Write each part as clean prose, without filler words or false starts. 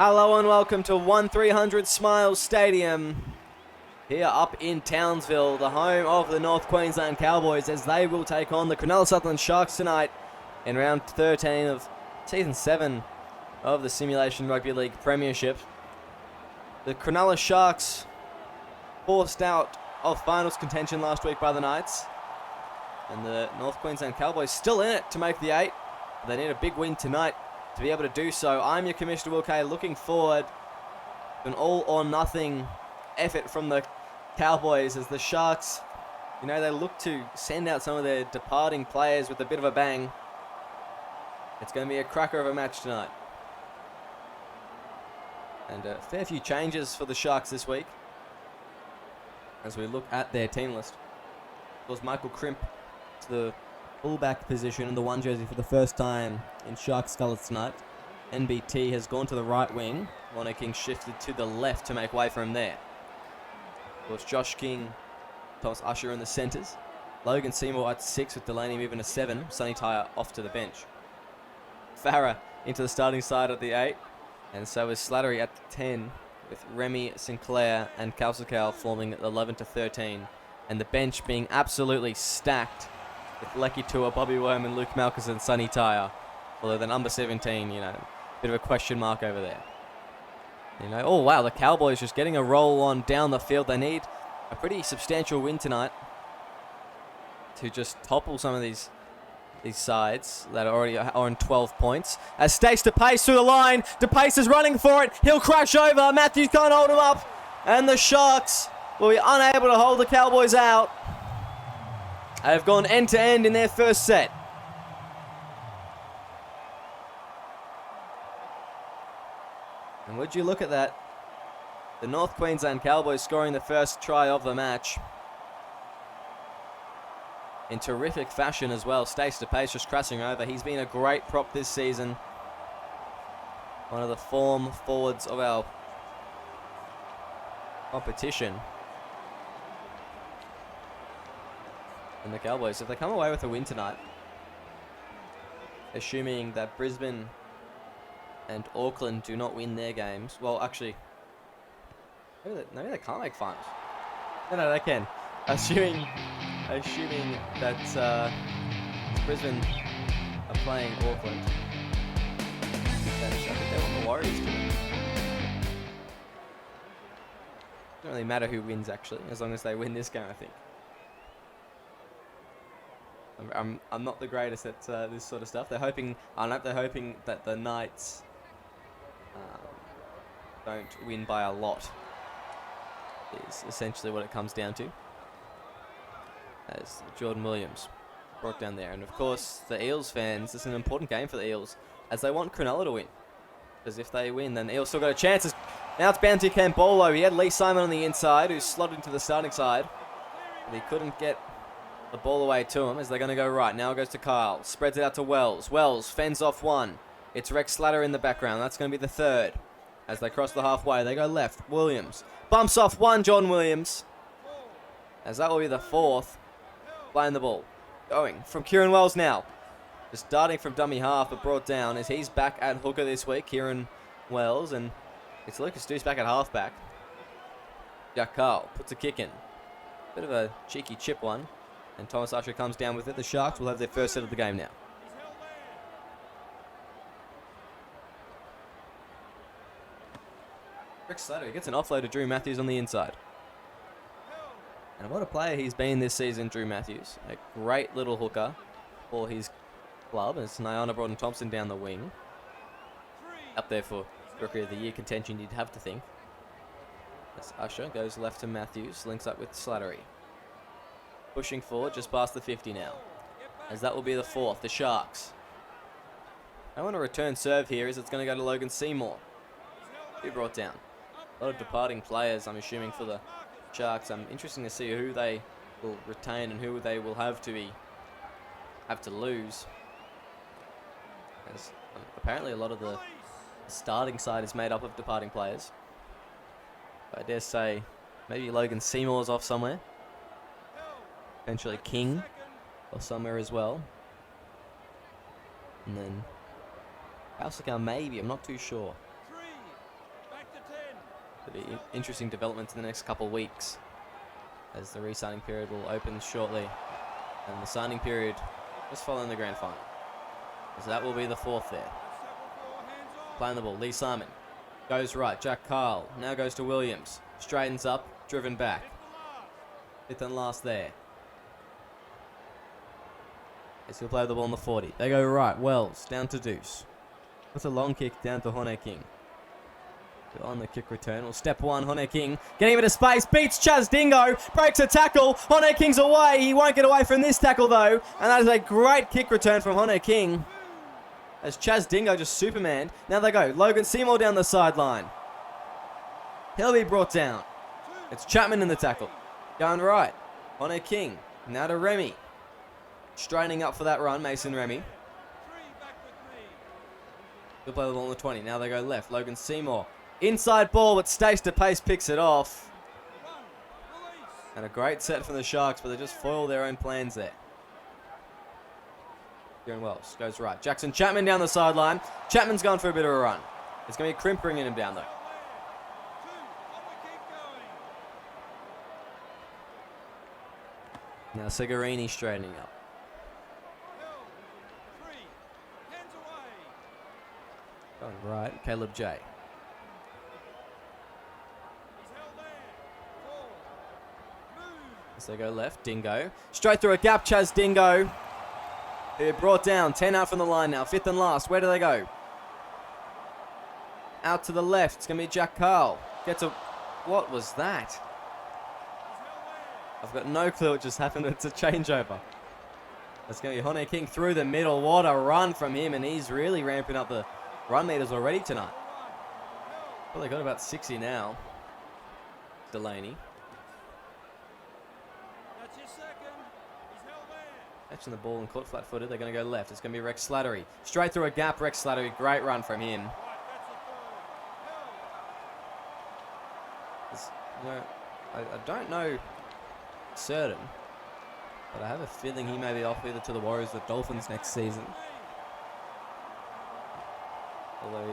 Hello and welcome to 1300 Smiles Stadium here up in Townsville, the home of the North Queensland Cowboys, as they will take on the Cronulla Sutherland Sharks tonight in round 13 of season 7 of the Simulation Rugby League Premiership. The Cronulla Sharks forced out of finals contention last week by the Knights, and the North Queensland Cowboys still in it to make the 8. They need a big win tonight to be able to do so. I'm your Commissioner Will Kay, looking forward to an all-or-nothing effort from the Cowboys as the Sharks, they look to send out some of their departing players with a bit of a bang. It's going to be a cracker of a match tonight. And a fair few changes for the Sharks this week as we look at their team list. Of course, Michael Crimp to the fullback position in the 1 jersey for the first time in Sharks colours tonight. NBT has gone to the right wing. Warner King shifted to the left to make way for him there. Of course, Josh King, Thomas Usher in the centres. Logan Seymour at 6 with Delaney moving to 7. Sonny Tyre off to the bench. Farah into the starting side at the 8. And so is Slattery at 10 with Remy, Sinclair and Kalsakal forming 11 to 13. And the bench being absolutely stacked with Lecky Tua, Bobby Worm and Luke Malchus and Sonny Tyre. Although the number 17, bit of a question mark over there. Oh wow, the Cowboys just getting a roll on down the field. They need a pretty substantial win tonight to just topple some of these sides that are already on 12 points. As Stace DePace through the line, DePace is running for it. He'll crash over. Matthews can't hold him up. And the Sharks will be unable to hold the Cowboys out. They've gone end-to-end in their first set. And would you look at that? The North Queensland Cowboys scoring the first try of the match in terrific fashion as well. Stace DePace just crashing over. He's been a great prop this season. One of the form forwards of our competition. And the Cowboys, if they come away with a win tonight, assuming that Brisbane and Auckland do not win their games, well, actually, maybe they can't make finals. No, they can. Assuming that Brisbane are playing Auckland, I think they want the Warriors to win. Doesn't really matter who wins, actually, as long as they win this game, I think. I'm not the greatest at this sort of stuff. They're hoping that the Knights don't win by a lot. Is essentially what it comes down to. As Jordan Williams brought down there, and of course the Eels fans. This is an important game for the Eels as they want Cronulla to win. Because if they win, then the Eels still got a chance. Now it's Bounty Campolo. He had Lee Simon on the inside, who's slotted into the starting side, but he couldn't get the ball away to him as they're going to go right. Now it goes to Kyle. Spreads it out to Wells. Wells fends off one. It's Rex Slatter in the background. That's going to be the third. As they cross the halfway, they go left. Williams bumps off one, John Williams. As that will be the fourth. Playing the ball. Going from Kieran Wells now. Just starting from dummy half, but brought down as he's back at hooker this week. Kieran Wells, and it's Lucas Deuce back at halfback. Jack Carl puts a kick in. Bit of a cheeky chip one. And Thomas Usher comes down with it. The Sharks will have their first set of the game now. Rick Slater gets an offload to Drew Matthews on the inside. And what a player he's been this season, Drew Matthews. A great little hooker for his club. As Nyana Broughton-Thompson down the wing. Up there for Rookie of the Year contention, you'd have to think. As Usher goes left to Matthews. Links up with Slattery. Pushing forward just past the 50 now. As that will be the fourth, the Sharks. I want a return serve here as it's going to go to Logan Seymour. He brought down. A lot of departing players, I'm assuming, for the Sharks. I'm interested to see who they will retain and who they will have to lose. As apparently a lot of the starting side is made up of departing players. But I dare say maybe Logan Seymour's off somewhere. Potentially King or somewhere as well. And then Kalsakal maybe, I'm not too sure. There'll be interesting developments in the next couple of weeks as the re-signing period will open shortly. And the signing period just following the grand final. So that will be the fourth there. Playing the ball, Lee Simon. Goes right, Jack Kyle. Now goes to Williams. Straightens up, driven back. Fifth and last there. As he'll play the ball on the 40. They go right, Wells, down to Deuce. With a long kick down to Hone King. On the kick return, well, step one, Hone King getting into space, beats Chaz Dingo, breaks a tackle, Hone King's away, he won't get away from this tackle though, and that is a great kick return from Hone King, as Chaz Dingo just Superman. Now they go, Logan Seymour down the sideline, he'll be brought down, it's Chapman in the tackle, going right, Hone King, now to Remy, straightening up for that run, Mason Remy. He'll play the ball on the 20, now they go left, Logan Seymour. Inside ball, but Stace to Pace picks it off. And a great set from the Sharks, but they just foil their own plans there. Kieran Wells goes right. Jackson Chapman down the sideline. Chapman's gone for a bit of a run. It's going to be Crimp bringing him down, though. Now Sigarini straightening up. Going right, Caleb J. So they go left, Dingo. Straight through a gap, Chaz Dingo. They're brought down, 10 out from the line now, fifth and last. Where do they go? Out to the left, it's going to be Jack Carl. Gets a... What was that? I've got no clue what just happened, it's a changeover. It's going to be Hone King through the middle. What a run from him, and he's really ramping up the run meters already tonight. Well, they got about 60 now. Delaney. Catching the ball and caught flat-footed. They're going to go left. It's going to be Rex Slattery. Straight through a gap. Rex Slattery. Great run from him. I don't know certain, but I have a feeling he may be off either to the Warriors or the Dolphins next season. Although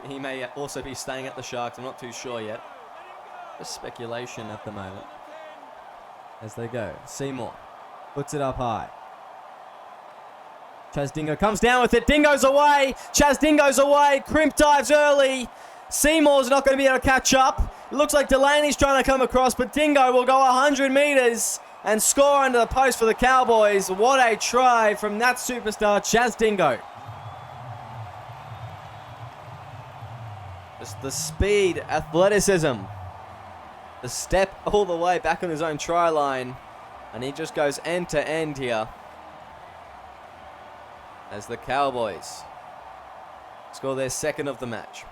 he may also be staying at the Sharks. I'm not too sure yet. Just speculation at the moment. As they go. Seymour puts it up high. Chaz Dingo comes down with it. Dingo's away. Chaz Dingo's away. Crimp dives early. Seymour's not going to be able to catch up. It looks like Delaney's trying to come across, but Dingo will go 100 metres and score under the post for the Cowboys. What a try from that superstar, Chaz Dingo. Just the speed, athleticism. The step all the way back on his own try line. And he just goes end to end here. As the Cowboys score their second of the match.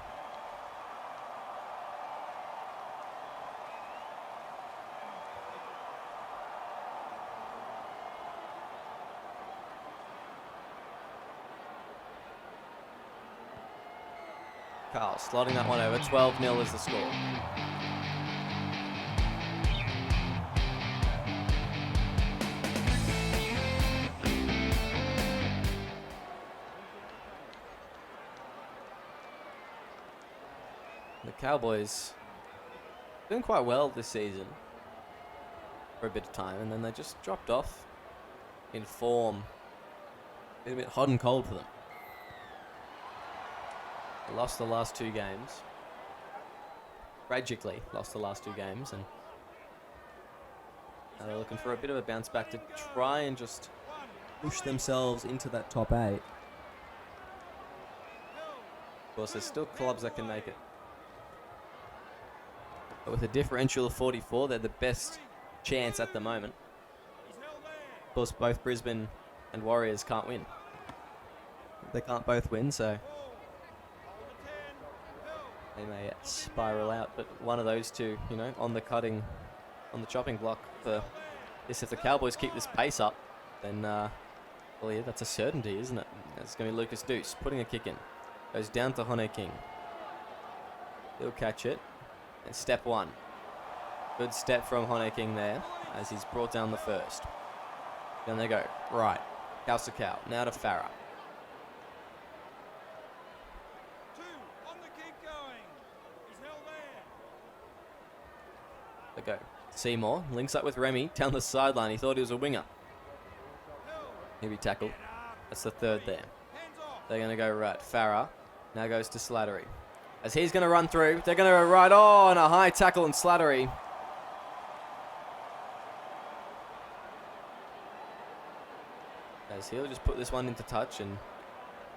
Carl slotting that one over. 12-0 is the score. The Cowboys doing quite well this season for a bit of time, and then they just dropped off in form. Been a bit hot and cold for them. They lost the last two games. Tragically lost the last two games, and now they're looking for a bit of a bounce back to try and just push themselves into that top 8. Of course, there's still clubs that can make it. But with a differential of 44, they're the best chance at the moment. Of course, both Brisbane and Warriors can't win. They can't both win, so they may spiral out. But one of those two, you know, on the chopping block for this. If the Cowboys keep this pace up, then, well, yeah, that's a certainty, isn't it? It's going to be Lucas Deuce putting a kick in. Goes down to Hone King. He'll catch it. And step one. Good step from Hone King there as he's brought down the first. Then they go right. Kausakau. Now to Farah. They go. Seymour links up with Remy down the sideline. He thought he was a winger. He'll be tackled. That's the third there. They're going to go right. Farah now goes to Slattery. As he's going to run through, they're going to go right. Oh, and a high tackle on Slattery. As he'll just put this one into touch, and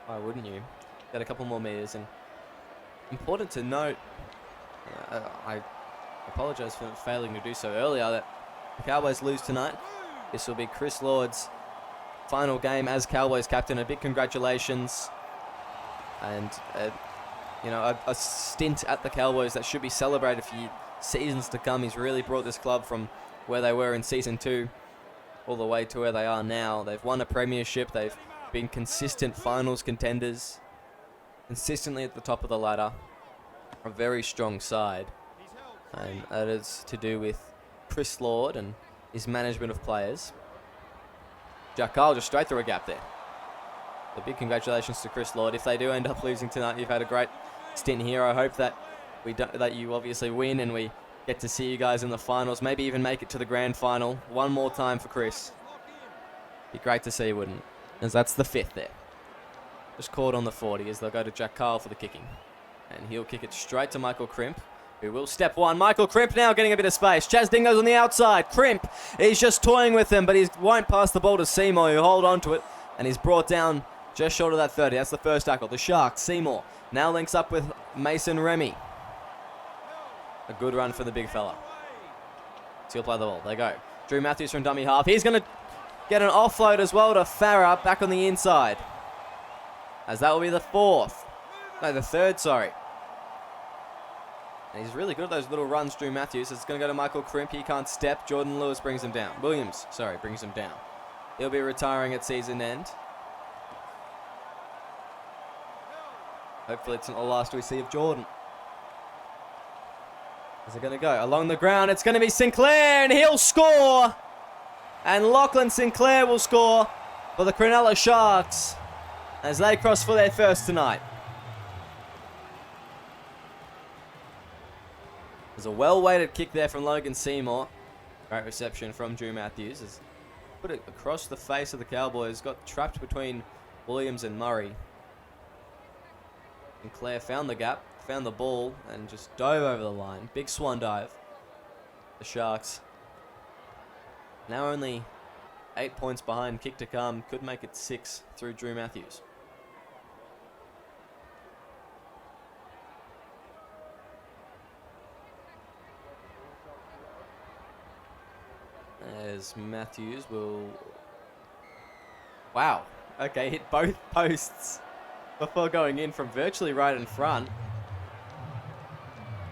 why wouldn't you? Get a couple more meters. And important to note, I apologise for failing to do so earlier, that the Cowboys lose tonight. This will be Chris Lord's final game as Cowboys captain. A big congratulations. And, a stint at the Cowboys that should be celebrated for seasons to come. He's really brought this club from where they were in Season 2 all the way to where they are now. They've won a premiership. They've been consistent finals contenders. Consistently at the top of the ladder. A very strong side. And that is to do with Chris Lord and his management of players. Jack Carl just straight through a gap there. A big congratulations to Chris Lord. If they do end up losing tonight, you've had a great stint here. I hope that that you obviously win and we get to see you guys in the finals. Maybe even make it to the grand final. One more time for Chris. Be great to see, wouldn't it? As that's the fifth there. Just caught on the 40 as they'll go to Jack Carl for the kicking. And he'll kick it straight to Michael Crimp, who will step one. Michael Crimp now getting a bit of space. Chaz Dingo's on the outside. Crimp, he's just toying with him, but he won't pass the ball to Seymour, who hold on to it. And he's brought down just short of that 30. That's the first tackle. The Sharks, Seymour, now links up with Mason Remy. A good run for the big fella. So he'll play the ball. They go. Drew Matthews from dummy half. He's going to get an offload as well to Farah back on the inside. As that will be the third, sorry. And he's really good at those little runs, Drew Matthews. It's going to go to Michael Crimp. He can't step. Jordan Lewis brings him down. Williams, brings him down. He'll be retiring at season end. Hopefully it's not the last we see of Jordan. Is it going to go? Along the ground, it's going to be Sinclair, and he'll score! And Lachlan Sinclair will score for the Cronulla Sharks as they cross for their first tonight. There's a well-weighted kick there from Logan Seymour. Great reception from Drew Matthews. Has put it across the face of the Cowboys. Got trapped between Williams and Murray. And Claire found the gap, found the ball, and just dove over the line. Big swan dive. The Sharks now only 8 points behind. Kick to come. Could make it 6 through Drew Matthews. As Matthews will... Wow. Okay, hit both posts before going in from virtually right in front.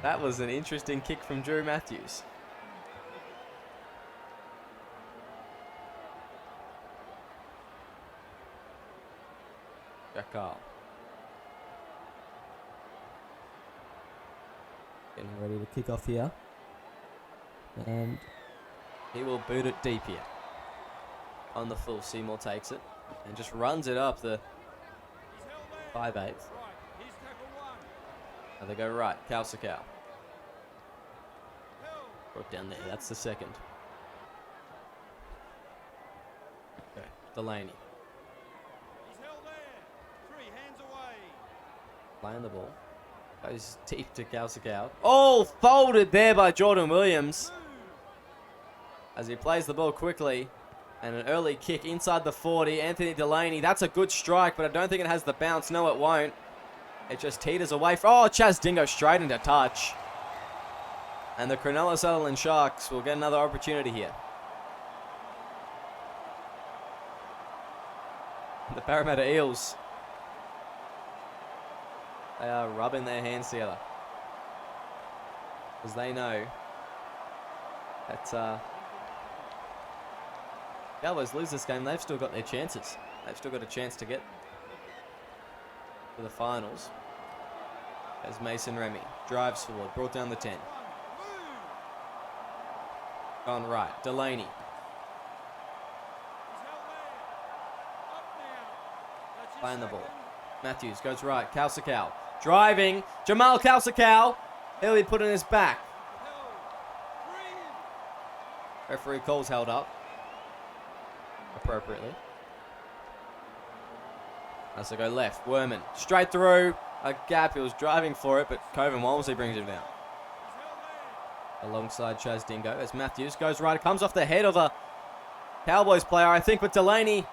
That was an interesting kick from Drew Matthews. Jack Carl. Getting ready to kick off here. And he will boot it deep here. On the full, Seymour takes it and just runs it up the 5/8. Now they go right. Kausakau. Brought down there. That's the second. Okay. Delaney. Playing the ball. Goes deep to Kausakau. Oh, folded there by Jordan Williams. As he plays the ball quickly. And an early kick inside the 40. Anthony Delaney. That's a good strike, but I don't think it has the bounce. No, it won't. It just teeters away. Oh, Chaz Dingo straight into touch. And the Cronulla Sutherland Sharks will get another opportunity here. The Parramatta Eels. They are rubbing their hands together. Because they know that Cowboys lose this game, they've still got their chances. They've still got a chance to get to the finals. As Mason Remy drives forward, brought down the 10. Gone right, Delaney. Playing the ball. Matthews goes right, Kausakau. Driving, Jamal Kausakau. He'll be put in his back. Referee calls held up appropriately. As they go left, Werman straight through a gap. He was driving for it, but Coven Walmsley brings him down. Alongside Chaz Dingo as Matthews goes right. It comes off the head of a Cowboys player, I think, but Delaney.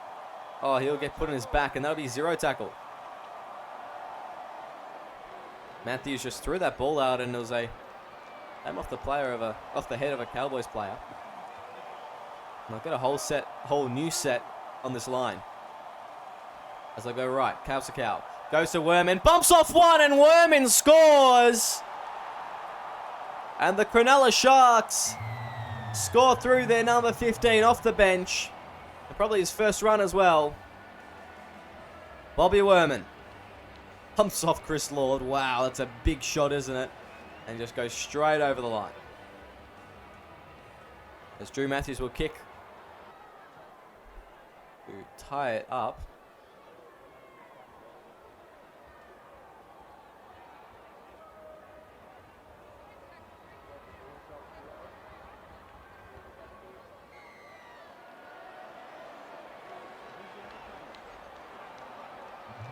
Oh, he'll get put on his back, and that'll be 0 tackle. Matthews just threw that ball out, and it was a aim off the head of a Cowboys player. And I've got a whole new set on this line. As I go right, Cow goes to Werman, bumps off one, and Werman scores. And the Cronulla Sharks score through their number 15 off the bench. And probably his first run as well. Bobby Werman pumps off Chris Lord. Wow, that's a big shot, isn't it? And just goes straight over the line. As Drew Matthews will kick to tie it up.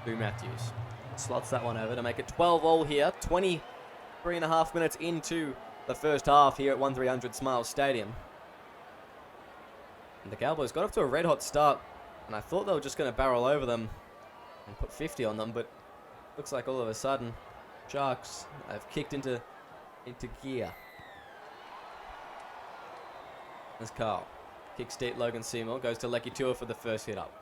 Drew Matthews slots that one over to make it 12-all here. 23.5 minutes into the first half here at 1300 Smiles Stadium. And the Cowboys got off to a red-hot start, and I thought they were just going to barrel over them and put 50 on them, but looks like all of a sudden Sharks have kicked into gear. As Carl kicks deep, Logan Seymour goes to Lecky Tua for the first hit up.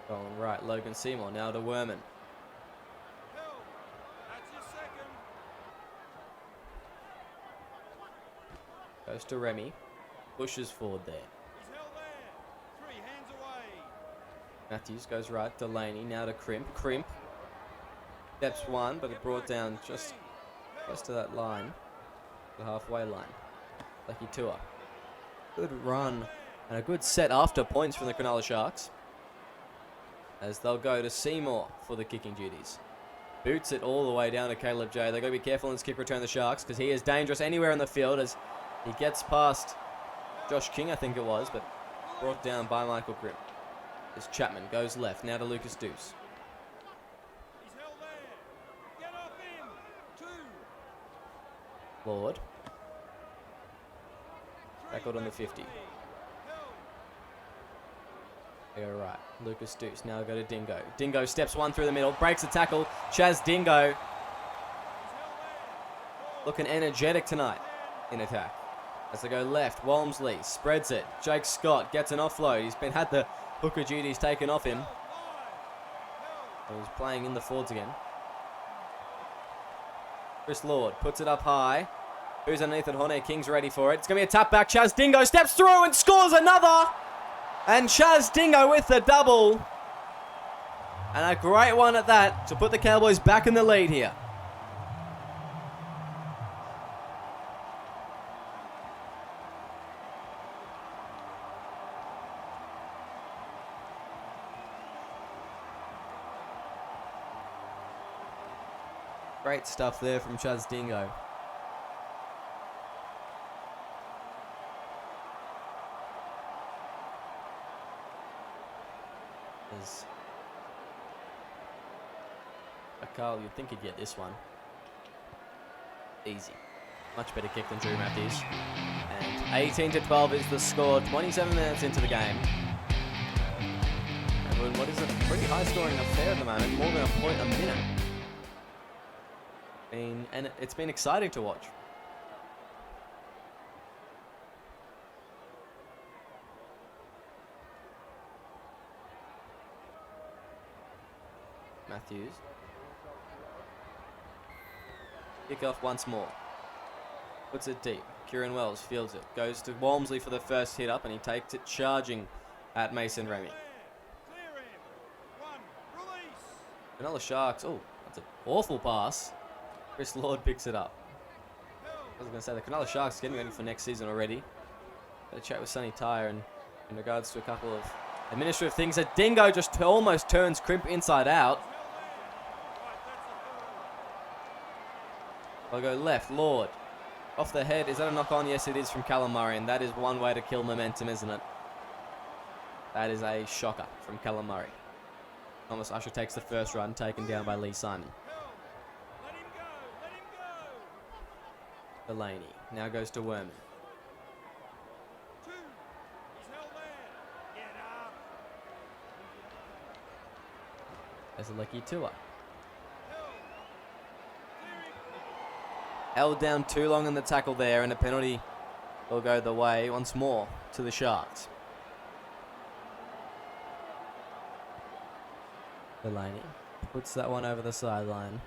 Going right, Logan Seymour now to Werman. Goes to Remy. Pushes forward there. Matthews goes right, Delaney now to Crimp. Crimp steps one, but it brought down just close to that line, the halfway line. Lecky Tua. Good run and a good set after points from the Cronulla Sharks. As they'll go to Seymour for the kicking duties. Boots it all the way down to Caleb J. They've got to be careful in this kick return, the Sharks, because he is dangerous anywhere in the field as he gets past Josh King, I think it was, but brought down by Michael Grimm. As Chapman goes left, now to Lucas Deuce. Lord. Tackled on the 50. They go right. Lucas Deuce. Now go to Dingo. Dingo steps one through the middle. Breaks the tackle. Chaz Dingo. Looking energetic tonight in attack. As they go left. Walmsley spreads it. Jake Scott gets an offload. He's had the hooker duties taken off him. He's playing in the forwards again. Chris Lord puts it up high. Who's underneath it? Hone King's ready for it. It's going to be a tap back. Chaz Dingo steps through and scores another. And Chaz Dingo with the double. And a great one at that to put the Cowboys back in the lead here. Great stuff there from Chaz Dingo. Carl, you'd think he'd get this one. Easy. Much better kick than Drew Matthews. And 18-12 is the score. 27 minutes into the game. And what is a pretty high scoring affair at the moment. More than a point a minute. And it's been exciting to watch. Matthews. Kick off once more. Puts it deep. Kieran Wells fields it. Goes to Walmsley for the first hit up, and he takes it charging at Mason Remy. Another Sharks. Oh, that's an awful pass. Chris Lord picks it up. I was going to say, the Cronulla Sharks getting ready for next season already. Got a chat with Sonny Tyre in regards to a couple of administrative things. A Dingo just almost turns Crimp inside out. They'll go left. Lord. Off the head. Is that a knock on? Yes, it is from Callum Murray. And that is one way to kill momentum, isn't it? That is a shocker from Callum Murray. Thomas Usher takes the first run, taken down by Lee Simon. Delaney now goes to Werman. There's a lucky Tua. Held down too long in the tackle there, and a penalty will go the way once more to the Sharks. Delaney puts that one over the sideline.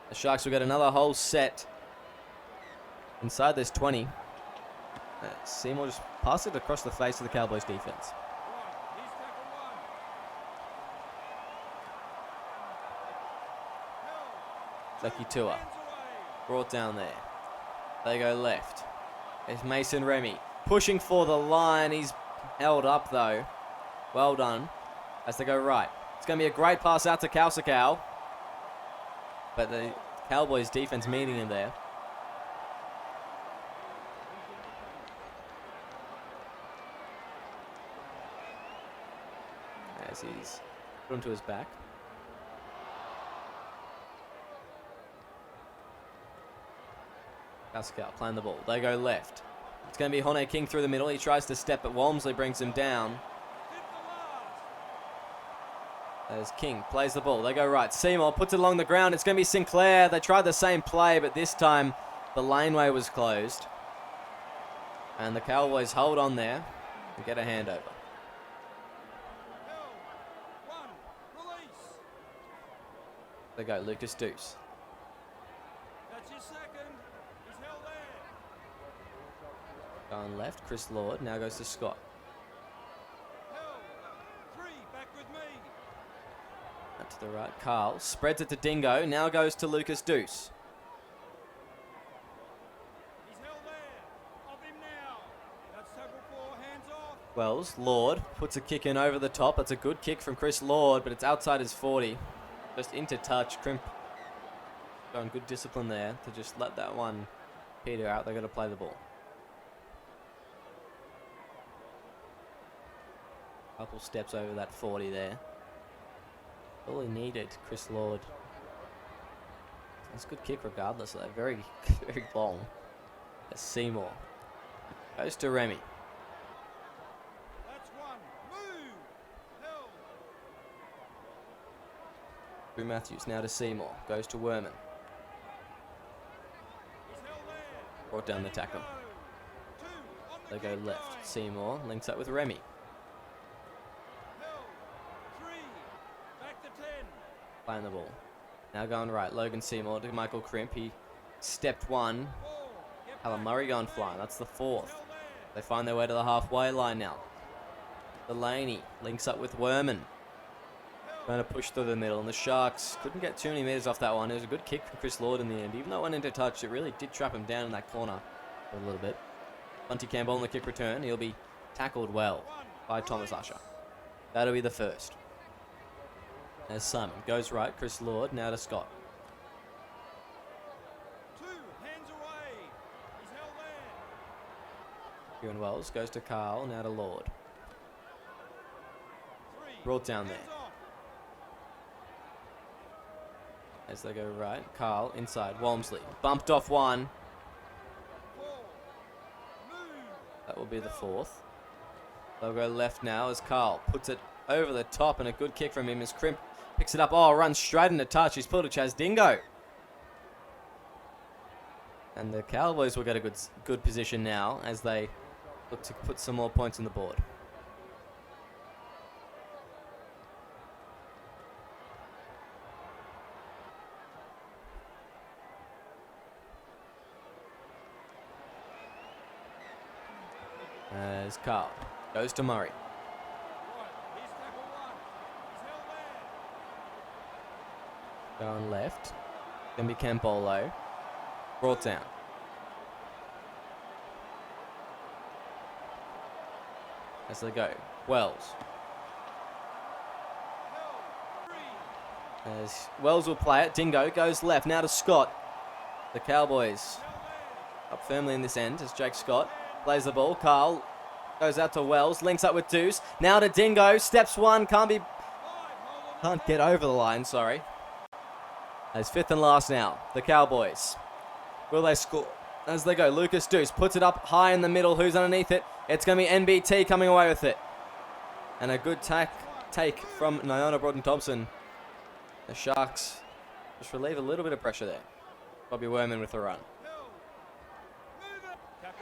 The Sharks will get another whole set inside this 20. Seymour just passed it across the face of the Cowboys defense. Lucky Tua. Brought down there. They go left. It's Mason Remy pushing for the line. He's held up though. Well done. As they go right. It's going to be a great pass out to Kausakau. But the Cowboys defense meeting him there. As he's put onto his back. Kausakau playing the ball. They go left. It's going to be Hone King through the middle. He tries to step, but Walmsley brings him down. There's King, plays the ball. They go right. Seymour puts it along the ground. It's going to be Sinclair. They tried the same play, but this time the laneway was closed. And the Cowboys hold on there and get a handover. They go Lucas Deuce. Going left, Chris Lord. Now goes to Scott. Up to the right, Carl. Spreads it to Dingo. Now goes to Lucas Deuce. Wells, Lord, puts a kick in over the top. That's a good kick from Chris Lord, but it's outside his 40. Just into touch. Crimp going good discipline there to just let that one peter out. They're going to play the ball. Couple steps over that 40 there. All he needed, Chris Lord. That's a good kick regardless of that. Very, very long. That's Seymour. Goes to Remy. That's one. Move. Held. Drew Matthews now to Seymour. Goes to Werman. Brought down the tackle. They go left. Seymour links up with Remy. Playing the ball. Now going right. Logan Seymour to Michael Crimp. He stepped one. Callum Murray going flying. That's the fourth. They find their way to the halfway line now. Delaney links up with Werman. Trying to push through the middle. And the Sharks couldn't get too many meters off that one. It was a good kick from Chris Lord in the end. Even though it went into touch, it really did trap him down in that corner for a little bit. Bunty Campbell on the kick return. He'll be tackled well by Thomas Usher. That'll be the first. As Simon goes right, Chris Lord, now to Scott. 2 hands away. He's held there. Kieran Wells goes to Carl, now to Lord. 3 brought down there. As they go right, Carl inside, Walmsley. Bumped off one. 4 that will be the fourth. They'll go left now as Carl puts it over the top, and a good kick from him as Crimp picks it up. Oh, runs straight into touch. He's pulled a Chaz Dingo. And the Cowboys will get a good position now as they look to put some more points on the board. As Carl goes to Murray. Going left. Gonna be Campolo. Brought down. As they go. Wells. As Wells will play it. Dingo goes left. Now to Scott. The Cowboys up firmly in this end as Jake Scott plays the ball. Carl goes out to Wells, links up with Deuce. Now to Dingo, steps one, can't get over the line, sorry. As fifth and last now, the Cowboys. Will they score? As they go, Lucas Deuce puts it up high in the middle. Who's underneath it? It's going to be NBT coming away with it. And a good take from Nyona Broughton-Thompson. The Sharks just relieve a little bit of pressure there. Bobby Werman with the run.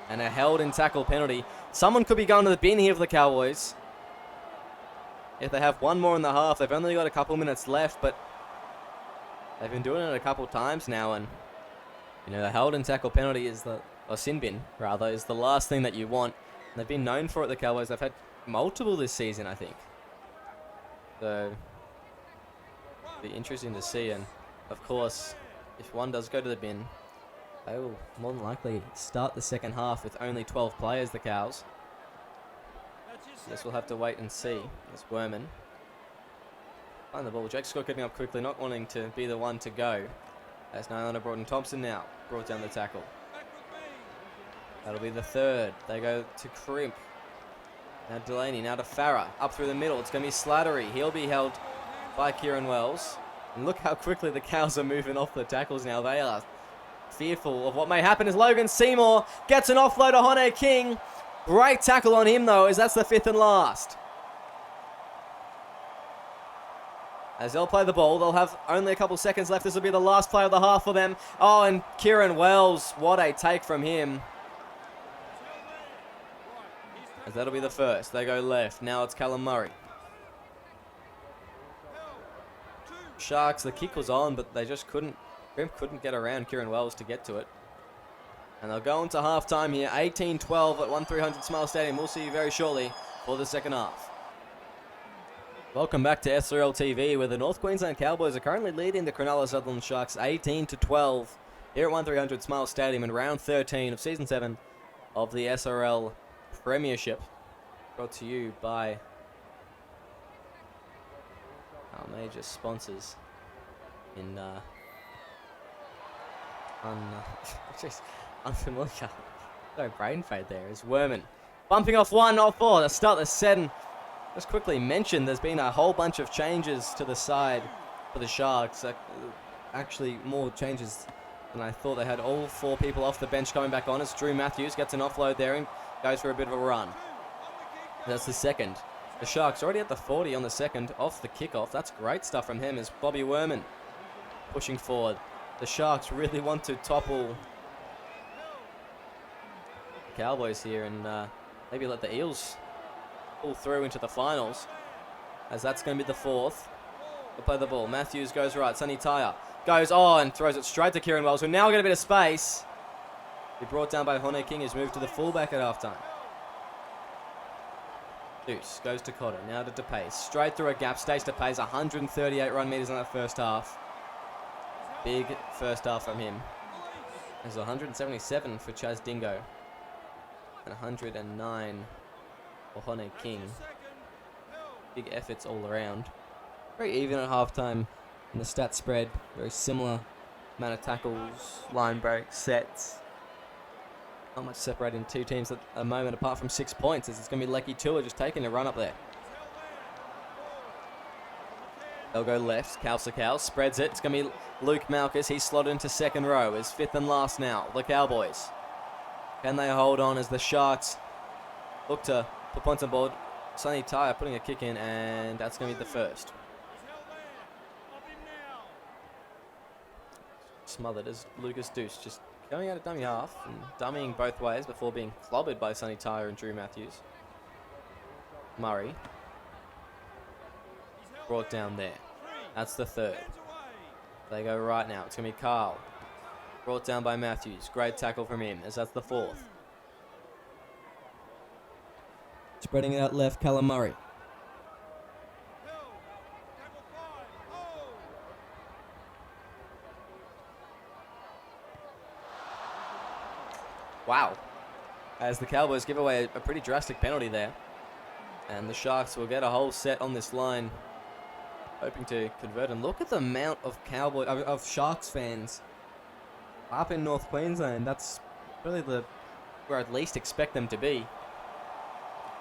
And a held in tackle penalty. Someone could be going to the bin here for the Cowboys. If they have one more in the half, they've only got a couple minutes left, but they've been doing it a couple times now, and you know, the held and tackle penalty is or sin bin, rather, is the last thing that you want. And they've been known for it, the Cowboys. They've had multiple this season, I think. So, it'll be interesting to see. And, of course, if one does go to the bin, they will more than likely start the second half with only 12 players, the Cows. Guess we'll have to wait and see. There's Werman. Find the ball. Jake Scott getting up quickly, not wanting to be the one to go. As Nyona Broughton-Thompson now brought down the tackle. That'll be the third. They go to Crimp. Now Delaney, now to Farah. Up through the middle. It's going to be Slattery. He'll be held by Kieran Wells. And look how quickly the Cows are moving off the tackles now. They are fearful of what may happen as Logan Seymour gets an offload to Hone King. Great tackle on him, though, as that's the fifth and last. As they'll play the ball, they'll have only a couple seconds left. This will be the last play of the half for them. Oh, and Kieran Wells, what a take from him. As that'll be the first. They go left. Now it's Callum Murray. Sharks, the kick was on, but they just couldn't get around Kieran Wells to get to it. And they'll go into half-time here. 18-12 at 1300 Smile Stadium. We'll see you very shortly for the second half. Welcome back to SRL TV, where the North Queensland Cowboys are currently leading the Cronulla Sutherland Sharks 18-12 here at 1300 Smile Stadium in round 13 of season 7 of the SRL Premiership. Brought to you by our major sponsors in unfamiliar. No brain fade there is Werman. Bumping off 1-4 to start the set. Just quickly mentioned, there's been a whole bunch of changes to the side for the Sharks. Actually, more changes than I thought. They had all 4 people off the bench coming back on as Drew Matthews gets an offload there and goes for a bit of a run. That's the second. The Sharks already at the 40 on the second off the kickoff. That's great stuff from him as Bobby Werman pushing forward. The Sharks really want to topple the Cowboys here and maybe let the Eels pull through into the finals, as that's going to be the fourth. They'll play the ball. Matthews goes right. Sonny Tyre goes on and throws it straight to Kieran Wells, who now get a bit of space. Be brought down by Hone King, who's moved to the fullback at halftime. Deuce goes to Cotter, now to DePace. Straight through a gap. Stays DePace, 138 run meters in that first half. Big first half from him. There's 177 for Chaz Dingo. And 109 for Hone King. Big efforts all around. Very even at halftime in the stat spread. Very similar amount of tackles, line breaks, sets. Not much separating two teams at the moment apart from 6 points, as it's going to be Lecky Tua just taking a run up there. They'll go left. Cows spreads it. It's going to be Luke Malchus. He's slotted into second row. Is fifth and last now. The Cowboys. Can they hold on as the Sharks look to put points on board? Sonny Tyre putting a kick in, and that's going to be the first. Smothered as Lucas Deuce just going out of dummy half and dummying both ways before being clobbered by Sonny Tyre and Drew Matthews. Murray. Brought down there. That's the third. They go right now. It's going to be Carl. Brought down by Matthews. Great tackle from him, as that's the fourth. Spreading it out left, Callum Murray. Wow. As the Cowboys give away a pretty drastic penalty there. And the Sharks will get a whole set on this line, hoping to convert. And look at the amount of Sharks fans up in North Queensland, that's really where I'd least expect them to be.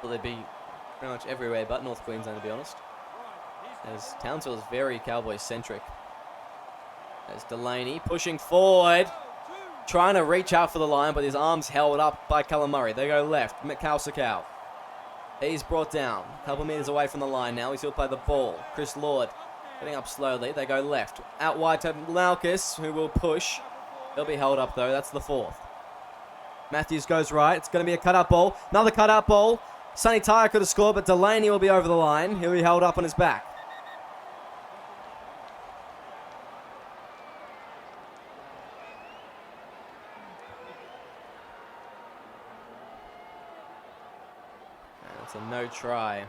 Well, they'd be pretty much everywhere but North Queensland, to be honest. As Townsville is very Cowboys-centric. There's Delaney pushing forward, trying to reach out for the line, but his arm's held up by Callum Murray. They go left. Mikhausakau. He's brought down. A couple meters away from the line now. He's still play the ball. Chris Lord getting up slowly. They go left. Out wide to Laukus, who will push. He'll be held up, though. That's the fourth. Matthews goes right. It's going to be a cut-out ball. Another cut-out ball. Sonny Tyre could have scored, but Delaney will be over the line. He'll be held up on his back. It's a no try.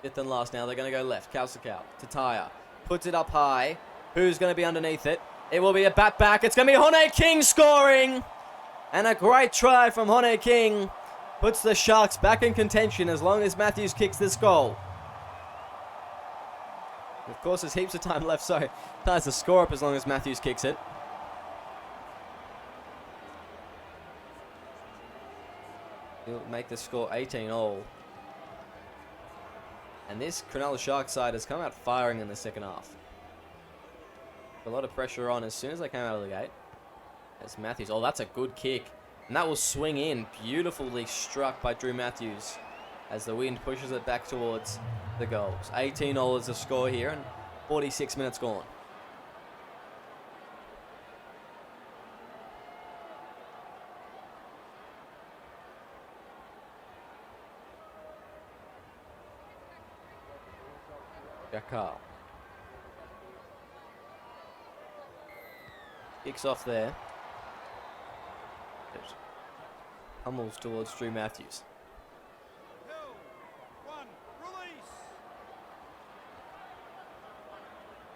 Fifth and last now. They're going to go left. Kausakau to Tyre. Puts it up high. Who's going to be underneath it? It will be a bat back. It's going to be Hone King scoring. And a great try from Hone King. Puts the Sharks back in contention as long as Matthews kicks this goal. Of course, there's heaps of time left, so ties the score up as long as Matthews kicks it. He'll make the score 18-all. And this Cronulla Sharks side has come out firing in the second half. A lot of pressure on as soon as they came out of the gate. As Matthews, oh, that's a good kick. And that will swing in. Beautifully struck by Drew Matthews as the wind pushes it back towards the goals. 18-all is the score here and 46 minutes gone. Jakar. Kicks off there. Hummels towards Drew Matthews.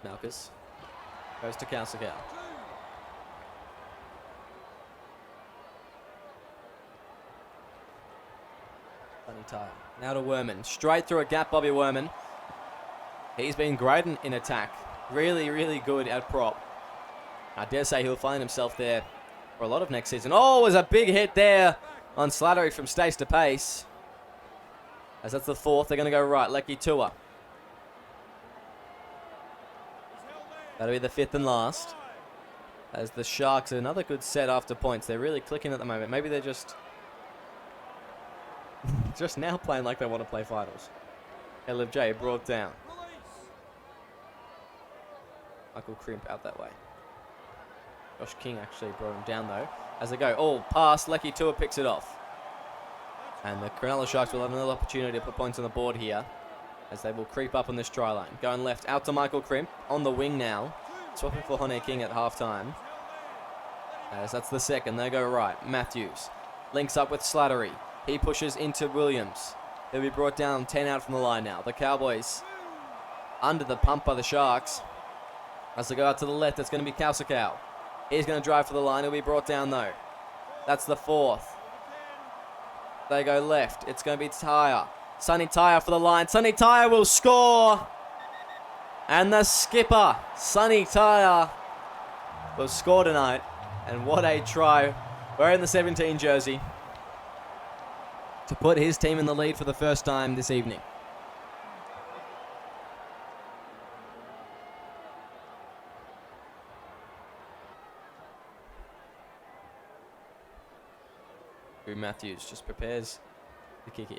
Malchus goes to Kausakau. Sonny Tyre. Now to Werman. Straight through a gap, Bobby Werman. He's been great in attack. Really, really good at prop. I dare say he'll find himself there for a lot of next season. Oh, it was a big hit there on Slattery from Stace to Pace. As that's the fourth, they're going to go right. Lecky Tua. That'll be the fifth and last. As the Sharks, another good set after points. They're really clicking at the moment. Maybe they're just now playing like they want to play finals. LFJ brought down. Michael Crimp out that way. Josh King actually brought him down though. As they go, oh, pass, Lecky Tua picks it off. And the Cronulla Sharks will have another opportunity to put points on the board here, as they will creep up on this try line. Going left, out to Michael Crimp, on the wing now. Swapping for Hone King at halftime. As that's the second, they go right. Matthews links up with Slattery. He pushes into Williams. He'll be brought down 10 out from the line now. The Cowboys under the pump by the Sharks. As they go out to the left, it's going to be Kausakau. He's going to drive for the line. He'll be brought down though. That's the fourth. They go left. It's going to be Tyre. Sonny Tyre for the line. Sonny Tyre will score. And the skipper, Sonny Tyre, will score tonight. And what a try. Wearing the 17 jersey to put his team in the lead for the first time this evening. Drew Matthews just prepares the kick here.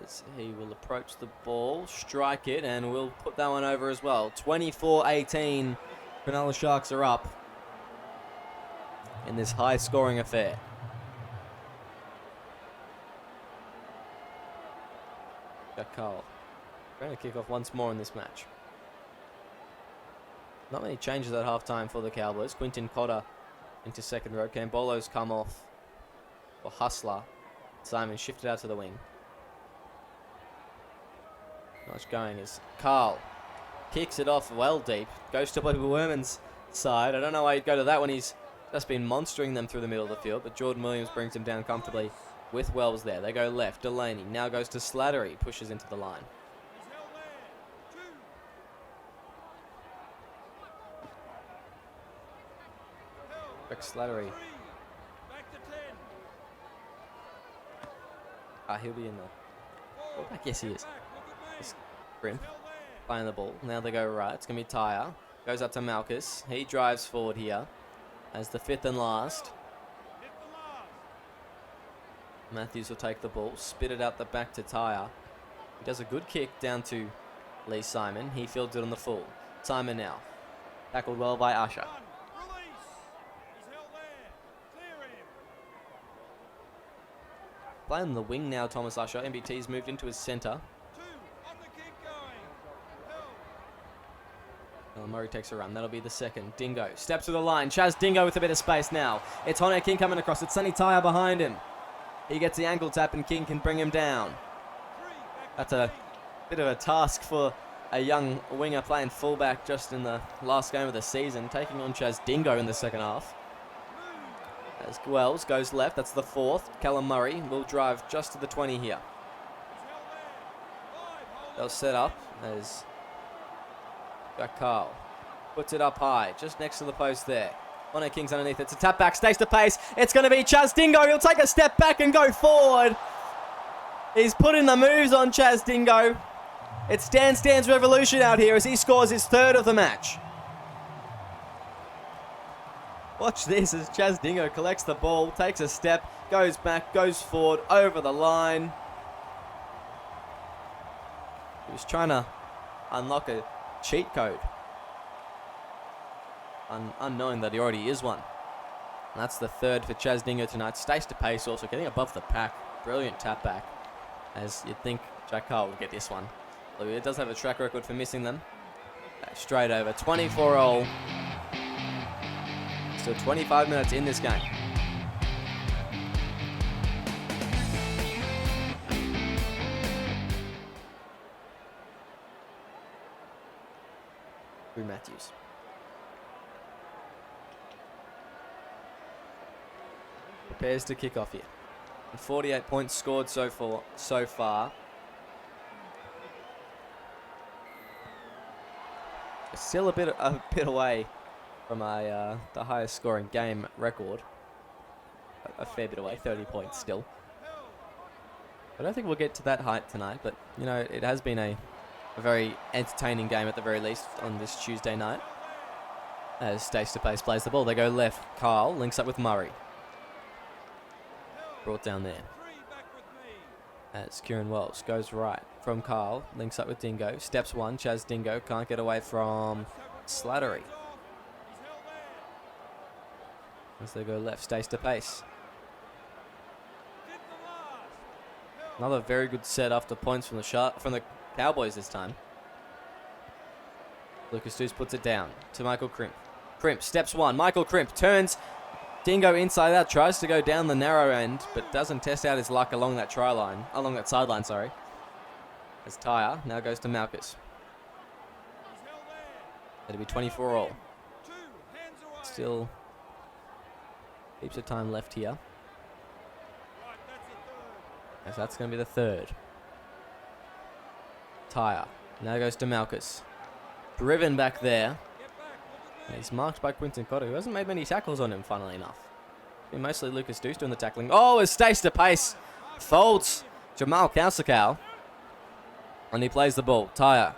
As he will approach the ball, strike it, and we'll put that one over as well. 24-18, Cronulla Sharks are up in this high-scoring affair. Jack Cole trying to kick off once more in this match. Not many changes at halftime for the Cowboys. Quinton Cotter into second row. Cambolo's come off for Hustler. Simon shifted out to the wing. Nice going as Carl kicks it off well deep. Goes to Bobby Werman's side. I don't know why he'd go to that when he's just been monstering them through the middle of the field, but Jordan Williams brings him down comfortably with Wells there. They go left. Delaney now goes to Slattery, pushes into the line. Rex Slattery. He'll be in the fullback. Yes, he is. Grim playing the ball. Now they go right. It's going to be Tyre. Goes up to Malchus. He drives forward here as the fifth and last. Matthews will take the ball. Spit it out the back to Tyre. He does a good kick down to Lee Simon. He fields it on the full. Simon now. Tackled well by Usher. Playing the wing now, Thomas Usher. MBT's moved into his centre. Murray takes a run. That'll be the second. Dingo steps to the line. Chaz Dingo with a bit of space now. It's Hone King coming across. It's Sonny Tyre behind him. He gets the ankle tap and King can bring him down. That's a bit of a task for a young winger playing fullback just in the last game of the season, taking on Chaz Dingo in the second half. As Wells goes left, that's the fourth. Callum Murray will drive just to the 20 here. They'll set up as Jack Carl puts it up high, just next to the post there. Hone King's underneath. It's a tap back, stays to pace. It's going to be Chaz Dingo. He'll take a step back and go forward. He's putting the moves on Chaz Dingo. It's Dan Stan's revolution out here as he scores his third of the match. Watch this as Chaz Dingo collects the ball, takes a step, goes back, goes forward, over the line. He was trying to unlock a cheat code, unknowing that he already is one. And that's the third for Chaz Dingo tonight. Stays to pace, also getting above the pack. Brilliant tap back, as you'd think Jack Carl would get this one. It does have a track record for missing them. Straight over, 24 all. Still 25 minutes in this game. Drew Matthews. Prepares to kick off here. And 48 points scored so far. Still a bit away from the highest scoring game record. A fair bit away, 30 points still. I don't think we'll get to that height tonight, but you know, it has been a very entertaining game at the very least on this Tuesday night. As Stace to Pace plays the ball, they go left. Carl links up with Murray. Brought down there. As Kieran Wells goes right from Carl, links up with Dingo. Steps one, Chaz Dingo can't get away from Slattery. As they go left, Stace to Pace. Another very good set after points from the Cowboys this time. Lucas Deuce puts it down to Michael Crimp. Crimp steps one. Michael Crimp turns. Dingo inside out, tries to go down the narrow end, but doesn't test out his luck along that sideline, sorry. As Tyre now goes to Malchus. It'll be 24 all. Still heaps of time left here. As that's going to be the third. Tyre now goes to Malchus. Driven back there. He's marked by Quinton Cotter, who hasn't made many tackles on him, funnily enough. Been mostly Lucas Deuce doing the tackling. Oh, as Stace to Pace folds Jamal Kausakow. And he plays the ball. Tyre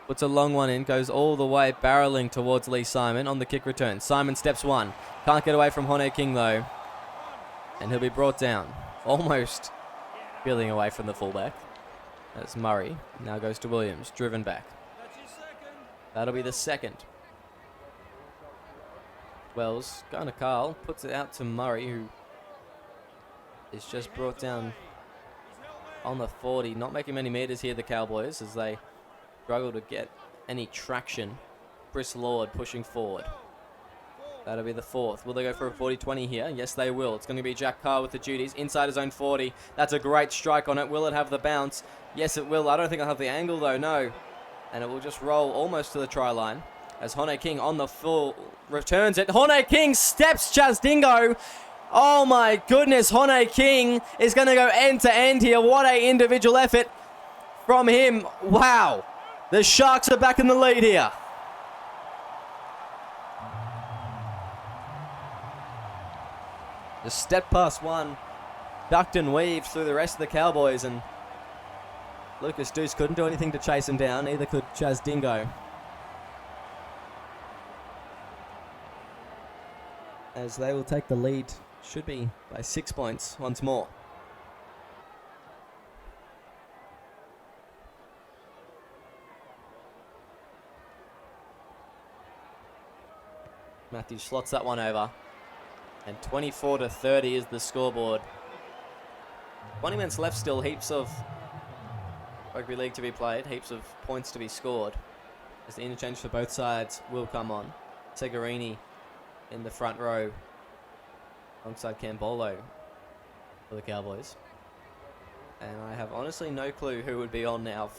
puts a long one in, goes all the way barreling towards Lee Simon on the kick return. Simon steps one. Can't get away from Hone King though. And he'll be brought down. Almost peeling away from the fullback. That's Murray. Now goes to Williams. Driven back. That'll be the second. Wells going to Carl. Puts it out to Murray, who is just brought down on the 40. Not making many meters here, the Cowboys, as they struggle to get any traction. Chris Lord pushing forward. That'll be the fourth. Will they go for a 40-20 here? Yes, they will. It's going to be Jack Carr with the duties. Inside his own 40. That's a great strike on it. Will it have the bounce? Yes, it will. I don't think it'll have the angle, though. No. And it will just roll almost to the try line. As Hone King on the full returns it. Hone King steps Chaz Dingo. Oh my goodness, Hone King is going to go end to end here. What a individual effort from him. Wow. The Sharks are back in the lead here. Just stepped past one, ducked and weaved through the rest of the Cowboys, and Lucas Deuce couldn't do anything to chase him down. Neither could Chaz Dingo. As they will take the lead, should be by 6 points once more. Matthews slots that one over. And 24-30 is the scoreboard. 20 minutes left still. Heaps of rugby league to be played. Heaps of points to be scored. As the interchange for both sides will come on. Segarini in the front row alongside Cambolo for the Cowboys. And I have honestly no clue who would be on now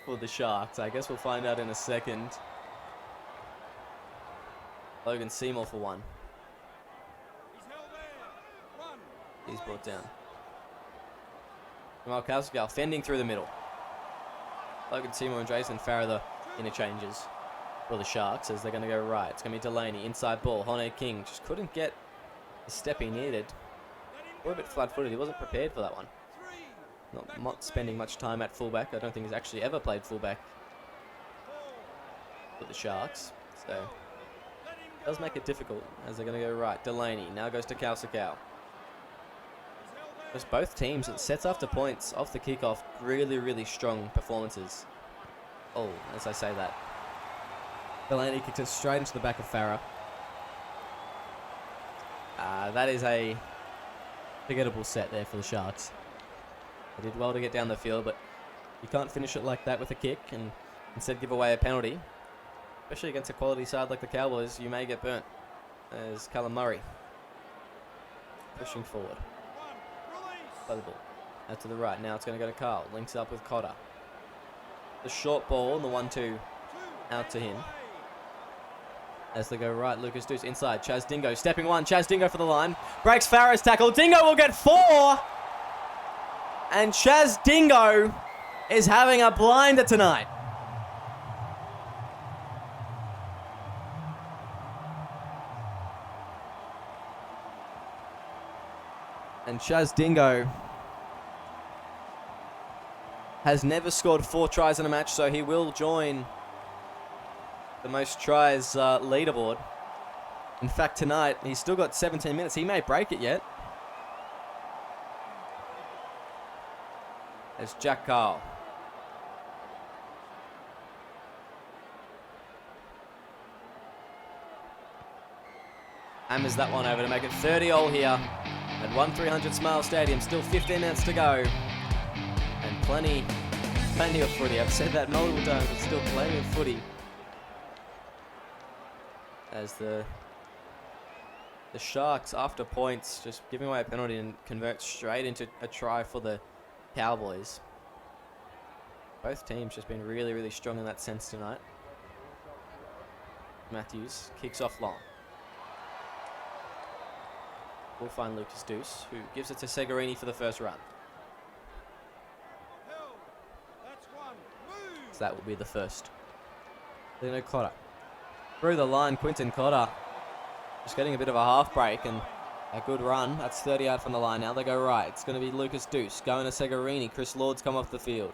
for the Sharks. I guess we'll find out in a second. Logan Seymour for one. He's brought down. Jamal Kowski fending through the middle. Logan Seymour and Jason Farrer the interchanges for the Sharks as they're going to go right. It's going to be Delaney, inside ball. Hone King just couldn't get the step he needed. A bit flat-footed. He wasn't prepared for that one. Not spending much time at fullback. I don't think he's actually ever played fullback for the Sharks. So it does make it difficult as they're going to go right. Delaney now goes to Kausakau. Just both teams, it sets after points off the kickoff. Really, really strong performances. Oh, as I say that. Delaney kicks it straight into the back of Farrer. That is a forgettable set there for the Sharks. They did well to get down the field, but you can't finish it like that with a kick and instead give away a penalty. Especially against a quality side like the Cowboys, you may get burnt. There's Callum Murray pushing forward. Play the ball out to the right. Now it's going to go to Carl. Links up with Cotter. The short ball and the 1-2 out to him. As they go right, Lucas Deuce inside. Chaz Dingo stepping one. Chaz Dingo for the line. Breaks Farrer's tackle. Dingo will get 4. And Chaz Dingo is having a blinder tonight. And Chaz Dingo has never scored 4 tries in a match, so he will join the most tries leaderboard. In fact, tonight, he's still got 17 minutes. He may break it yet. There's Jack Carl. Hammers that one over to make it 30-all here at 1-300 Smile Stadium. Still 15 minutes to go. And plenty of footy. I've said that multiple times, but still plenty of footy. As the Sharks, after points, just giving away a penalty and convert straight into a try for the Cowboys. Both teams just been really, really strong in that sense tonight. Matthews kicks off long. We'll find Lucas Deuce, who gives it to Segarini for the first run. So that will be the first. Lino Cotter. Through the line, Quinton Cotter just getting a bit of a half break and a good run. That's 30 out from the line. Now they go right. It's going to be Lucas Deuce going to Segarini. Chris Lord's come off the field.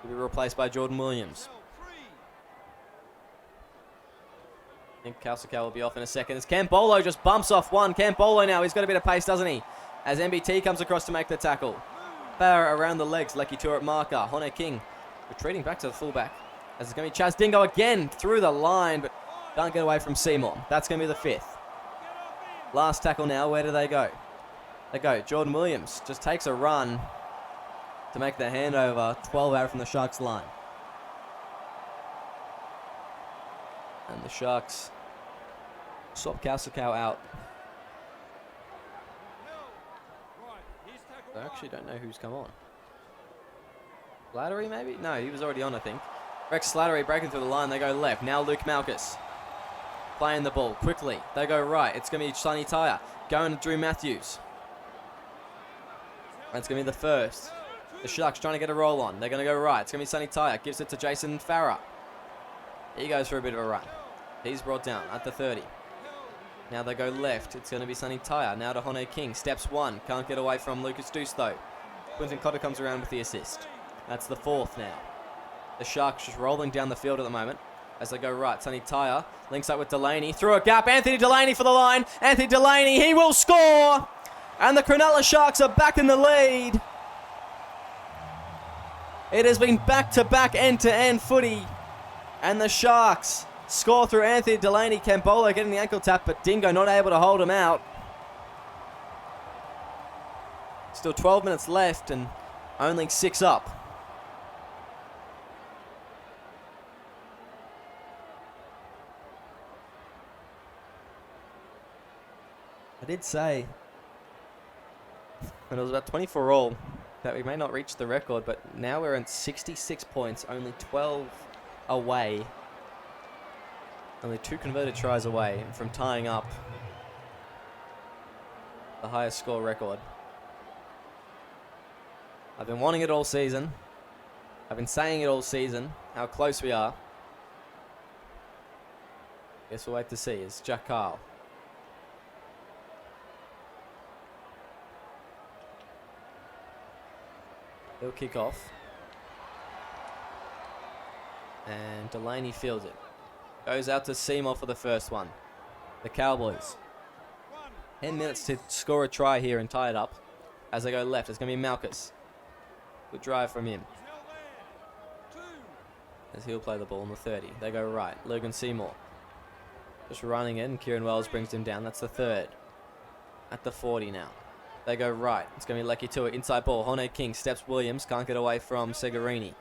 He'll be replaced by Jordan Williams. I think Kausakau will be off in a second. As Cambolo just bumps off one. Cambolo now, he's got a bit of pace, doesn't he? As MBT comes across to make the tackle. Farrer around the legs. Lecky Tour at marker. Hone King retreating back to the fullback. As it's going to be Chaz Dingo again through the line, but can't get away from Seymour. That's going to be the 5th. Last tackle now. Where do they go? They go. Jordan Williams just takes a run to make the handover. 12 out from the Sharks line. And the Sharks swap Kausakau out. I actually don't know who's come on. Flattery maybe? No, he was already on, I think. Rex Slattery breaking through the line. They go left. Now Luke Malchus playing the ball quickly. They go right. It's going to be Sonny Tyre going to Drew Matthews. That's going to be the first. The Sharks trying to get a roll on. They're going to go right. It's going to be Sonny Tyre. Gives it to Jason Farah. He goes for a bit of a run. He's brought down at the 30. Now they go left. It's going to be Sonny Tyre. Now to Hone King. Steps one. Can't get away from Lucas Deuce though. Quinton Cotter comes around with the assist. That's the fourth now. The Sharks just rolling down the field at the moment as they go right. Sonny Tyre links up with Delaney. Through a gap. Anthony Delaney for the line. Anthony Delaney. He will score. And the Cronulla Sharks are back in the lead. It has been back-to-back end-to-end footy. And the Sharks score through Anthony Delaney. Campbolo getting the ankle tap, but Dingo not able to hold him out. Still 12 minutes left and only 6 up. I did say when it was about 24 all that we may not reach the record, but now we're in 66 points, only 12 away. Only 2 converted tries away from tying up the highest score record. I've been wanting it all season. I've been saying it all season, how close we are. Guess we'll wait to see. It's Jack Carl. He'll kick off. And Delaney fields it. Goes out to Seymour for the first one. The Cowboys. 10 minutes to score a try here and tie it up. As they go left, it's going to be Malchus. Good drive from him. As he'll play the ball on the 30. They go right. Logan Seymour. Just running it, and Kieran Wells brings him down. That's the third. At the 40 now. They go right. It's going to be Lecky to it. Inside ball. Hone King steps Williams. Can't get away from Segarini.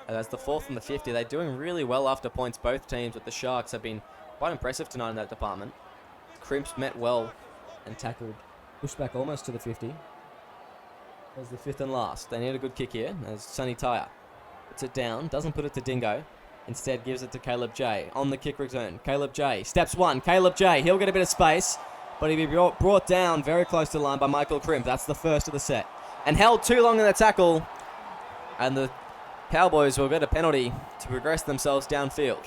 And that's the fourth and the 50. They're doing really well after points, both teams, but the Sharks have been quite impressive tonight in that department. Crimps met well and tackled. Pushed back almost to the 50. There's the fifth and last. They need a good kick here. There's Sonny Tyre. Puts it down. Doesn't put it to Dingo. Instead gives it to Caleb J. On the kick return. Caleb J. Steps one. Caleb J. He'll get a bit of space. But he'll be brought down very close to the line by Michael Crimp. That's the first of the set. And held too long in the tackle. And the Cowboys will get a penalty to progress themselves downfield.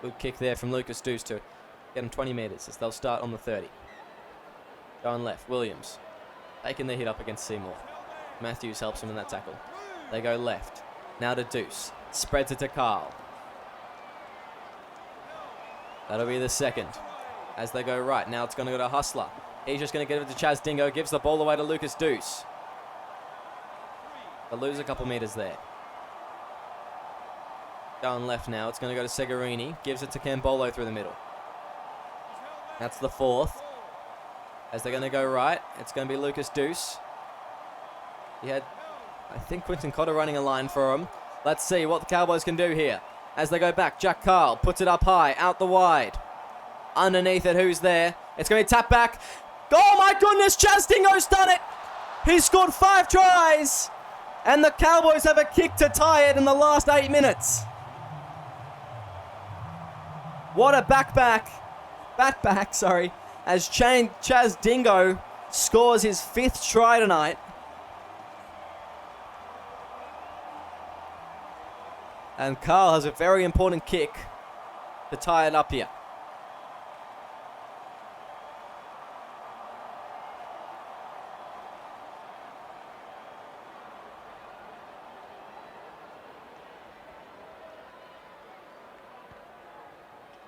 Good kick there from Lucas Deuce to get him 20 metres as they'll start on the 30. Going left, Williams. Taking the hit up against Seymour. Matthews helps him in that tackle. They go left. Now to Deuce. Spreads it to Carl. That'll be the second. As they go right. Now it's going to go to Hustler. He's just going to get it to Chaz Dingo. Gives the ball away to Lucas Deuce. They'll lose a couple metres there. Going left now. It's going to go to Segarini. Gives it to Campbolo through the middle. That's the fourth. As they're going to go right. It's going to be Lucas Deuce. He had, I think, Quinton Cotter running a line for him. Let's see what the Cowboys can do here. As they go back, Jack Carl puts it up high, out the wide. Underneath it, who's there? It's going to be tapped back. Oh my goodness, Chaz Dingo's done it! He's scored 5 tries! And the Cowboys have a kick to tie it in the last 8 minutes. What a backback, as Chaz Dingo scores his 5th try tonight. And Carl has a very important kick to tie it up here.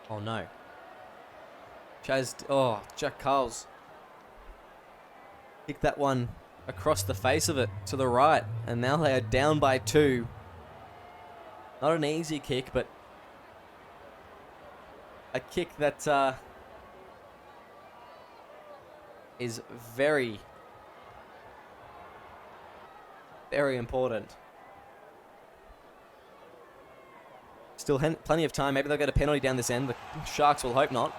Oh no. Jack Carl's kicked that one across the face of it to the right. And now they are down by 2. Not an easy kick, but a kick that is very, very important. Still plenty of time. Maybe they'll get a penalty down this end. The Sharks will hope not.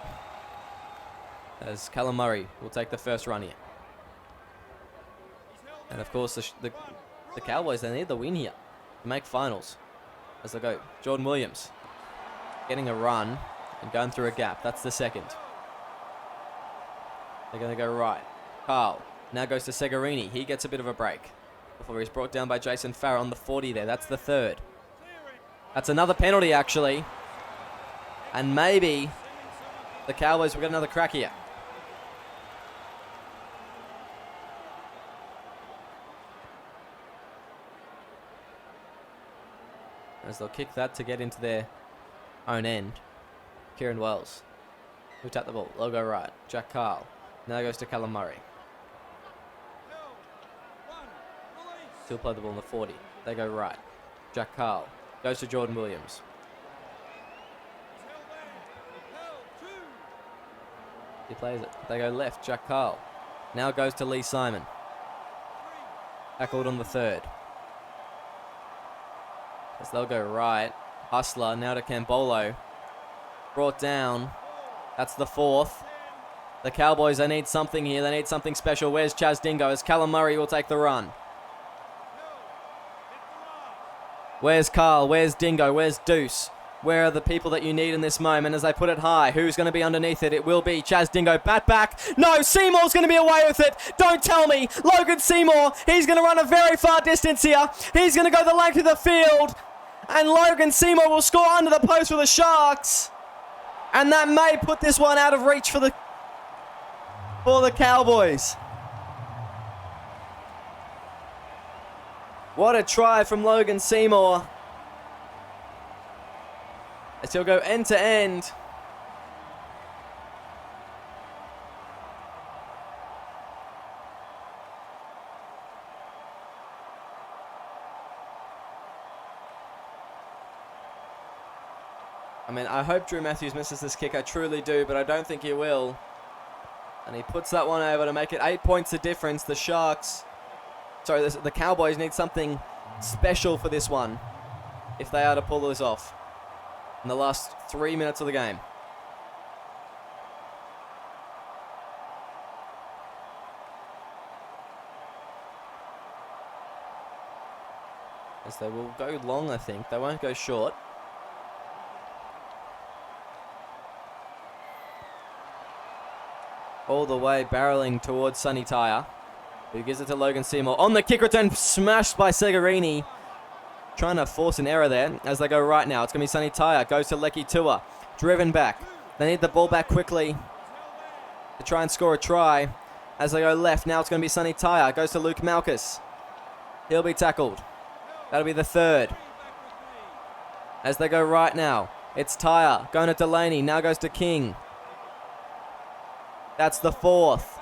As Callum Murray will take the first run here. And of course, the Cowboys, they need the win here to make finals. As they go, Jordan Williams getting a run and going through a gap. That's the second. They're going to go right. Carl now goes to Segarini. He gets a bit of a break before he's brought down by Jason Farrer on the 40 there. That's the third. That's another penalty, actually. And maybe the Cowboys will get another crack here. As they'll kick that to get into their own end. Kieran Wells, who tapped the ball. They'll go right. Jack Carl. Now goes to Callum Murray. Still play the ball in the 40. They go right. Jack Carl goes to Jordan Williams. He plays it. They go left. Jack Carl now goes to Lee Simon. Tackled on the third. As they'll go right. Hustler now to Cambolo. Brought down. That's the fourth. The Cowboys, they need something here. They need something special. Where's Chaz Dingo? As Callum Murray will take the run. Where's Carl? Where's Dingo? Where's Deuce? Where are the people that you need in this moment as they put it high? Who's going to be underneath it? It will be Chaz Dingo. Bat back. No, Seymour's going to be away with it. Don't tell me. Logan Seymour, he's going to run a very far distance here. He's going to go the length of the field. And Logan Seymour will score under the post for the Sharks. And that may put this one out of reach for the Cowboys. What a try from Logan Seymour. As he'll go end to end. I mean, I hope Drew Matthews misses this kick. I truly do, but I don't think he will. And he puts that one over to make it 8 points the difference. The Cowboys need something special for this one if they are to pull this off in the last 3 minutes of the game. As they will go long, I think. They won't go short. All the way barreling towards Sonny Tyre, who gives it to Logan Seymour. On the kick return, smashed by Segarini. Trying to force an error there as they go right now. It's going to be Sonny Tyre. Goes to Lecky Tua. Driven back. They need the ball back quickly to try and score a try. As they go left, now it's going to be Sonny Tyre. Goes to Luke Malkus. He'll be tackled. That'll be the third. As they go right now, it's Tyre. Going to Delaney. Now goes to King. That's the fourth.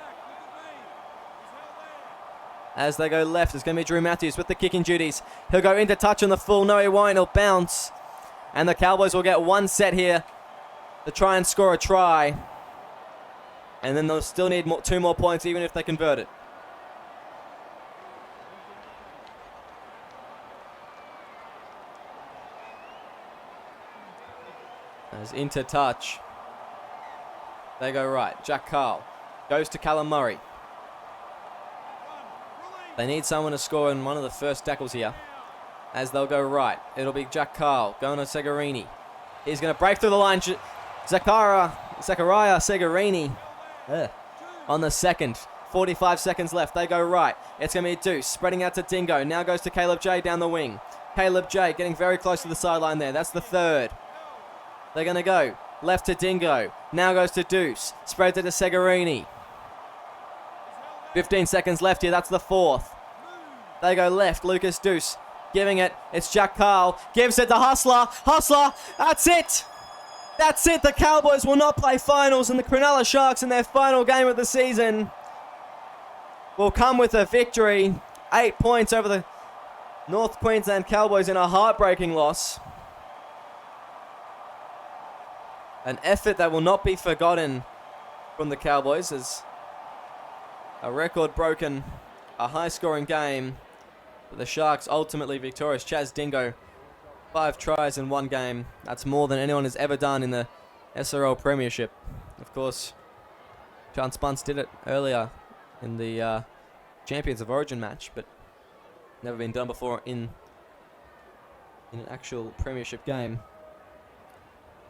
As they go left, it's going to be Drew Matthews with the kicking duties. He'll go into touch on the full. No, he won't. He'll bounce. And the Cowboys will get one set here to try and score a try. And then they'll still need two more points even if they convert it. As into touch. They go right. Jack Carl goes to Callum Murray. They need someone to score in one of the first tackles here. As they'll go right. It'll be Jack Carl going to Segarini. He's going to break through the line. Zachariah Segarini on the second. 45 seconds left. They go right. It's going to be Deuce spreading out to Dingo. Now goes to Caleb J down the wing. Caleb J getting very close to the sideline there. That's the third. They're going to go left to Dingo. Now goes to Deuce. Spreads it to Segarini. 15 seconds left here. That's the fourth. They go left. Lucas Deuce giving it. It's Jack Carl. Gives it to Hustler. Hustler. That's it. That's it. The Cowboys will not play finals, and the Cronulla Sharks in their final game of the season will come with a victory. 8 points over the North Queensland Cowboys in a heartbreaking loss. An effort that will not be forgotten from the Cowboys as a record broken, a high-scoring game. But the Sharks ultimately victorious. Chaz Dingo, 5 tries in one game. That's more than anyone has ever done in the SRL Premiership. Of course, John Spunce did it earlier in the Champions of Origin match, but never been done before in an actual Premiership game.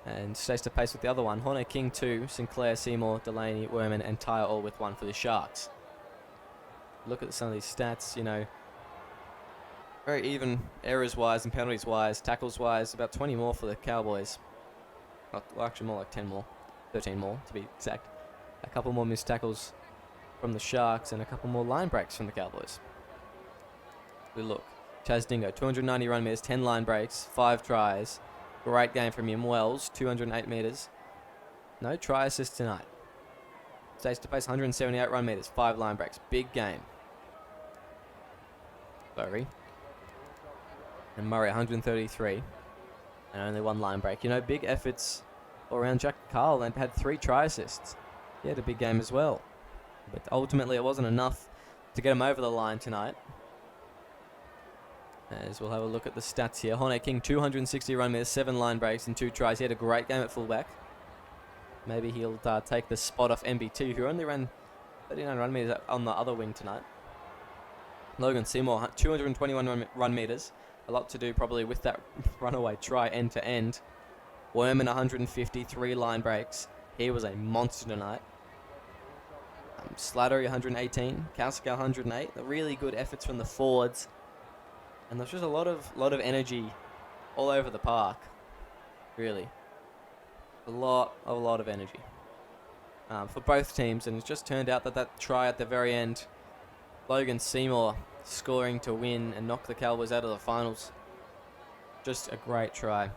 And stays to pace with the other one. Hone King 2, Sinclair, Seymour, Delaney, Werman, and Tyre all with 1 for the Sharks. Look at some of these stats, you know. Very even errors-wise and penalties-wise, tackles-wise, about 20 more for the Cowboys. Well, actually more like 10 more, 13 more to be exact. A couple more missed tackles from the Sharks and a couple more line breaks from the Cowboys. We look. Chaz Dingo, 290 run meters, 10 line breaks, 5 tries. Great game from him. Wells, 208 meters. No try assist tonight. Stays to pace, 178 run meters, 5 line breaks. Big game. Sorry. And Murray, 133. And only 1 line break. You know, big efforts all around. Jack Carl and had 3 try assists. He had a big game as well. But ultimately, it wasn't enough to get him over the line tonight. As we'll have a look at the stats here. Hone King, 260 run meters, 7 line breaks and 2 tries. He had a great game at fullback. Maybe he'll take the spot off MB2, who only ran 39 run meters on the other wing tonight. Logan Seymour, 221 run meters. A lot to do probably with that runaway try end to end. Werman, 153 line breaks. He was a monster tonight. Slattery, 118. Kausica, 108. The really good efforts from the forwards. And there's just a lot of energy all over the park. Really. A lot of energy. For both teams. And it just turned out that try at the very end, Logan Seymour scoring to win and knock the Cowboys out of the finals. Just a great try.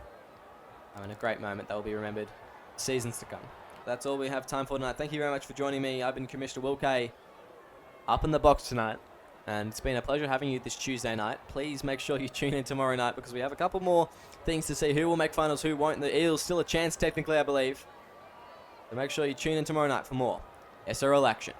And a great moment that will be remembered seasons to come. That's all we have time for tonight. Thank you very much for joining me. I've been Commissioner Will Kay, up in the box tonight. And it's been a pleasure having you this Tuesday night. Please make sure you tune in tomorrow night because we have a couple more things to see. Who will make finals, who won't. The Eels still a chance technically, I believe. So make sure you tune in tomorrow night for more SRL action.